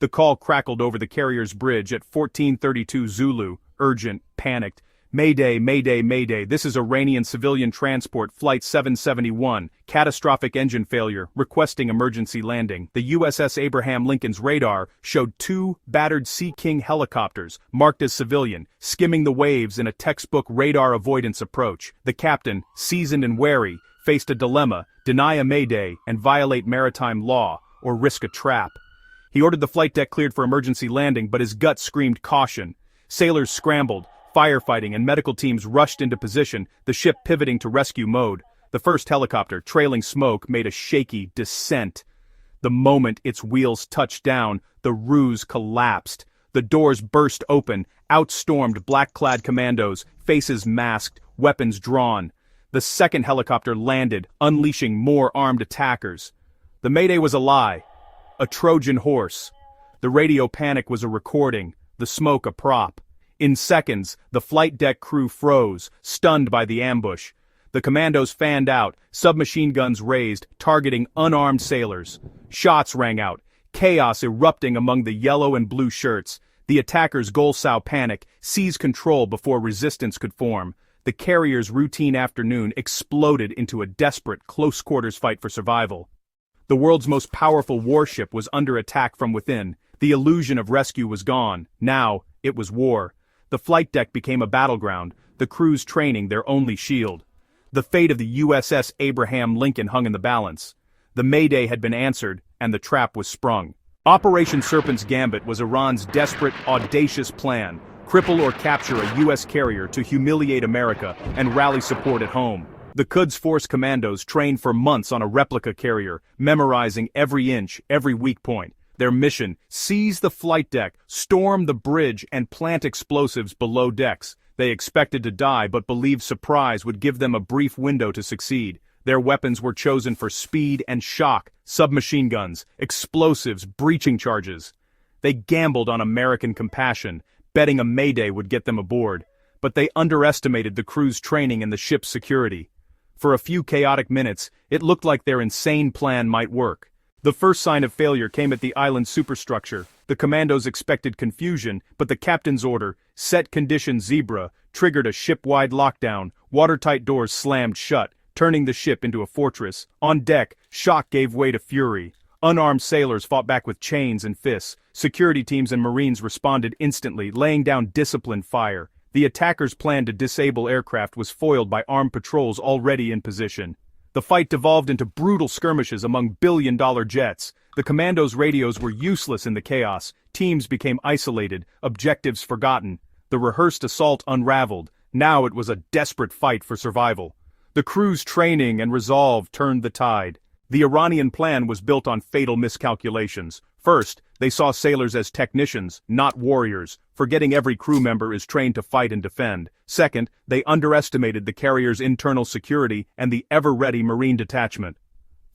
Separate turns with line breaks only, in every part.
The call crackled over the carrier's bridge at 14:32 Zulu, urgent, panicked. Mayday, mayday, mayday, this is Iranian civilian transport Flight 771, catastrophic engine failure, requesting emergency landing. The USS Abraham Lincoln's radar showed two battered Sea King helicopters, marked as civilian, skimming the waves in a textbook radar avoidance approach. The captain, seasoned and wary, faced a dilemma: deny a mayday and violate maritime law, or risk a trap. He ordered the flight deck cleared for emergency landing, but his gut screamed caution. Sailors scrambled. Firefighting and medical teams rushed into position, the ship pivoting to rescue mode. The first helicopter, trailing smoke, made a shaky descent. The moment its wheels touched down, the ruse collapsed. The doors burst open, out stormed black-clad commandos, faces masked, weapons drawn. The second helicopter landed, unleashing more armed attackers. The mayday was a lie. A Trojan horse. The radio panic was a recording, the smoke a prop. In seconds, the flight deck crew froze, stunned by the ambush. The commandos fanned out, submachine guns raised, targeting unarmed sailors. Shots rang out, chaos erupting among the yellow and blue shirts. The attackers' goal-sow panic, seized control before resistance could form. The carrier's routine afternoon exploded into a desperate, close-quarters fight for survival. The world's most powerful warship was under attack from within. The illusion of rescue was gone. Now, it was war. The flight deck became a battleground, the crew's training their only shield. The fate of the USS Abraham Lincoln hung in the balance. The mayday had been answered, and the trap was sprung. Operation Serpent's Gambit was Iran's desperate, audacious plan: cripple or capture a U.S. carrier to humiliate America and rally support at home. The Quds Force commandos trained for months on a replica carrier, memorizing every inch, every weak point. Their mission: seize the flight deck, storm the bridge, and plant explosives below decks. They expected to die but believed surprise would give them a brief window to succeed. Their weapons were chosen for speed and shock: submachine guns, explosives, breaching charges. They gambled on American compassion, betting a mayday would get them aboard. But they underestimated the crew's training and the ship's security. For a few chaotic minutes, it looked like their insane plan might work. The first sign of failure came at the island's superstructure. The commandos expected confusion, but the captain's order, set condition Zebra, triggered a ship-wide lockdown. Watertight doors slammed shut, turning the ship into a fortress. On deck, shock gave way to fury. Unarmed sailors fought back with chains and fists. Security teams and Marines responded instantly, laying down disciplined fire. The attackers' plan to disable aircraft was foiled by armed patrols already in position. The fight devolved into brutal skirmishes among billion-dollar jets. The commandos' radios were useless in the chaos. Teams became isolated, objectives forgotten. The rehearsed assault unraveled. Now it was a desperate fight for survival. The crew's training and resolve turned the tide. The Iranian plan was built on fatal miscalculations. First, they saw sailors as technicians, not warriors, forgetting every crew member is trained to fight and defend. Second, they underestimated the carrier's internal security and the ever-ready Marine detachment.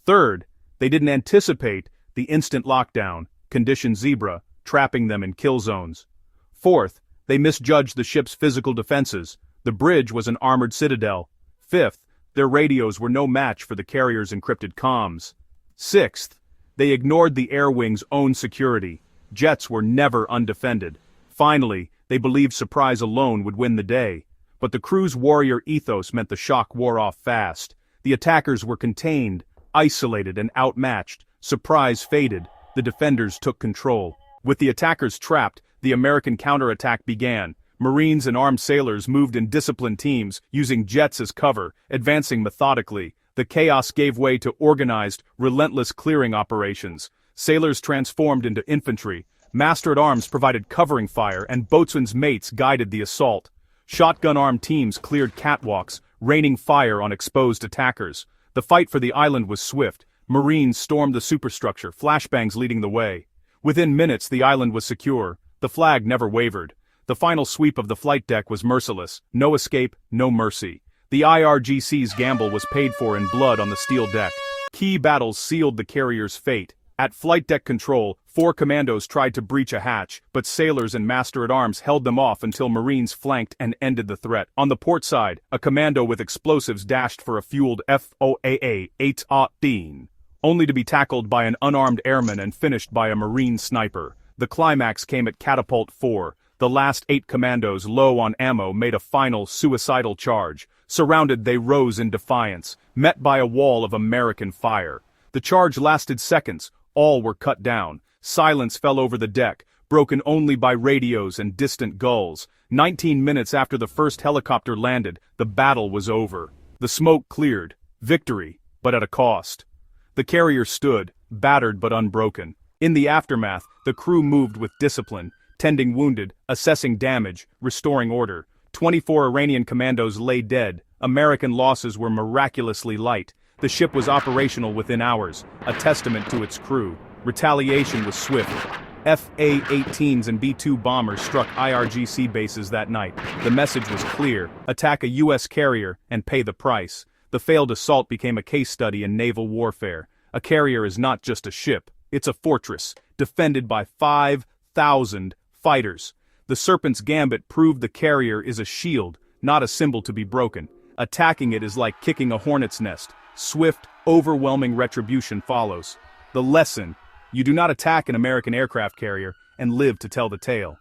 Third, they didn't anticipate the instant lockdown, condition Zebra, trapping them in kill zones. Fourth, they misjudged the ship's physical defenses. The bridge was an armored citadel. Fifth, their radios were no match for the carrier's encrypted comms. Sixth, they ignored the air wing's own security. Jets were never undefended. Finally, they believed surprise alone would win the day. But the crew's warrior ethos meant the shock wore off fast. The attackers were contained, isolated, and outmatched. Surprise faded. The defenders took control. With the attackers trapped, the American counterattack began. Marines and armed sailors moved in disciplined teams, using jets as cover, advancing methodically. The chaos gave way to organized, relentless clearing operations. Sailors transformed into infantry. Master-at-arms provided covering fire, and boatswain's mates guided the assault. Shotgun-armed teams cleared catwalks, raining fire on exposed attackers. The fight for the island was swift. Marines stormed the superstructure, flashbangs leading the way. Within minutes, the island was secure. The flag never wavered. The final sweep of the flight deck was merciless. No escape, no mercy. The IRGC's gamble was paid for in blood on the steel deck. Key battles sealed the carrier's fate. At flight deck control, 4 commandos tried to breach a hatch, but sailors and master-at-arms held them off until Marines flanked and ended the threat. On the port side, a commando with explosives dashed for a fueled FOAA 8-18, only to be tackled by an unarmed airman and finished by a Marine sniper. The climax came at Catapult 4. The last 8 commandos, low on ammo, made a final, suicidal charge. Surrounded, they rose in defiance, met by a wall of American fire. The charge lasted seconds. All were cut down. Silence fell over the deck, broken only by radios and distant gulls. 19 minutes after the first helicopter landed, the battle was over. The smoke cleared. Victory, but at a cost. The carrier stood, battered but unbroken. In the aftermath, the crew moved with discipline, tending wounded, assessing damage, restoring order. 24 Iranian commandos lay dead. American losses were miraculously light. The ship was operational within hours, a testament to its crew. Retaliation was swift. FA-18s and B-2 bombers struck IRGC bases that night. The message was clear: attack a U.S. carrier and pay the price. The failed assault became a case study in naval warfare. A carrier is not just a ship, it's a fortress, defended by 5,000 fighters. The Serpent's Gambit proved the carrier is a shield, not a symbol to be broken. Attacking it is like kicking a hornet's nest. Swift, overwhelming retribution follows. The lesson: you do not attack an American aircraft carrier and live to tell the tale.